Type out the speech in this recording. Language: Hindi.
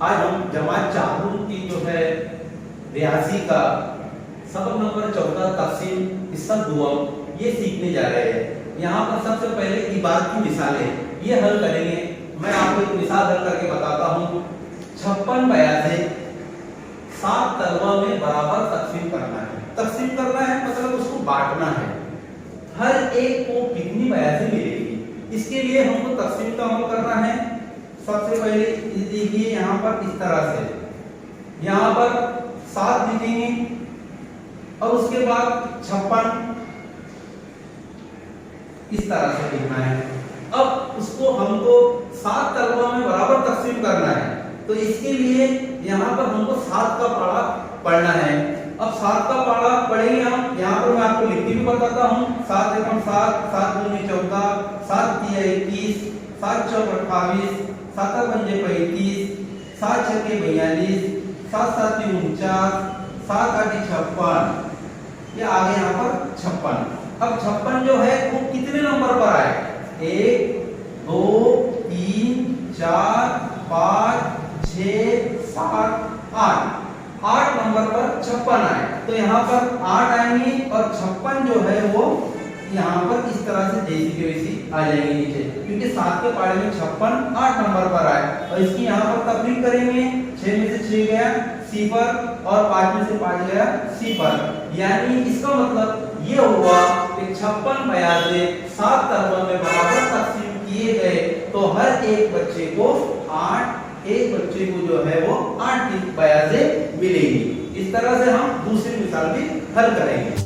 आज हम जमात चाहूं की जो है रियाजी का सबक नंबर 14 तकसीम हिस्सा दुआओं ये सीखने जा रहे हैं। यहाँ पर सबसे पहले इबारत की मिसालें ये हल करेंगे। मैं आपको एक मिसाल हल करके बताता हूँ। 56 बयासे 7 तलवा में बराबर तकसीम करना है। तकसीम करना है मतलब उसको बांटना है। हर एक को कितनी बयासे मिलेगी, इसके लिए हमको तकसीम का अमल करना है। सबसे पहले देखिए यहाँ पर इस तरह से, यहाँ पर 7 लिखेंगे और उसके बाद 56 इस तरह से लिखना है। अब उसको हमको 7 तलवा में बराबर तकसीम करना है, तो इसके लिए यहाँ पर हमको 7 का पारा पढ़ना है। अब 7 का पारा पढ़ेंगे हम। यहाँ पर मैं आपको लिख के भी बताता हूँ। 7 एकम 7, 7 दूनी 14, 7 तिया 21, 7 चौक 28, 7 पंजे 35, 7 छक्के 42, 7 साती 49, 7 आठी 56। ये आ गए यहाँ पर 56। अब 56 जो है वो कितने नंबर पर आए? 1 2 3 4 5 6 7 8 8 नंबर पर 56 आए। तो यहाँ पर 8 आएंगे और 56 जो है वो यहाँ पर इस तरह से जैसी के वैसी आ जाएंगे नीचे, क्योंकि 7 के पारे में 56 8 नंबर पर आए। और इसकी यहाँ पर तफरीक करेंगे। 6 में से 6 गया सिफर और 5 में से 5 गया सिफर। यानी इसका मतलब ये हुआ कि 56 बयासे 7 तलवा में बराबर तकसीम किए गए तो हर एक बच्चे को 8, एक बच्चे को जो है वो 8 बयासे मिलेगी। इस तरह से हम दूसरी मिसाल भी हल करेंगे।